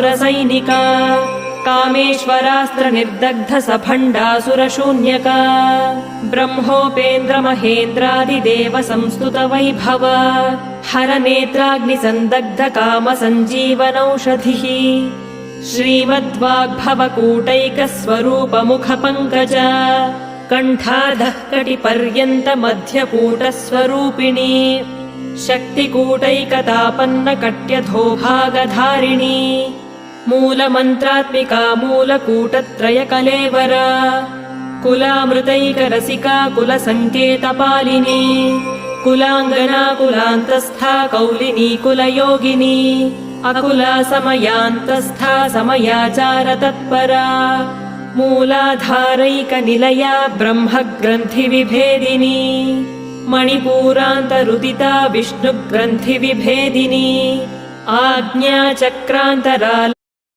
सुरसैनिका कामेश्वरास्त्र निर्दग्ध सभण्डासुरशून्यका ब्रह्मोपेन्द्र महेन्द्रादिदेव संस्तुत वैभव हरनेत्राग्निसन्दग्ध काम सञ्जीवनौषधिः श्रीमद्वाग्भवकूटैकस्वरूप मुखपङ्कज कण्ठाधः कटिपर्यन्त मध्यकूटस्वरूपिणी शक्तिकूटैकतापन्न कट्यधो भागधारिणी मूलमन्त्रात्मिका मूलकूटत्रयकलेवरा कुलामृतैकरसिका कुलसङ्केतपालिनी कुलाङ्गना कुलान्तस्था कौलिनी कुलयोगिनी अकुला समयान्तस्था समयाचार तत्परा मूलाधारैकनिलया ब्रह्मग्रन्थिविभेदिनी मणिपूरान्तरुदिता विष्णुग्रन्थिविभेदिनी आज्ञाचक्रान्तरा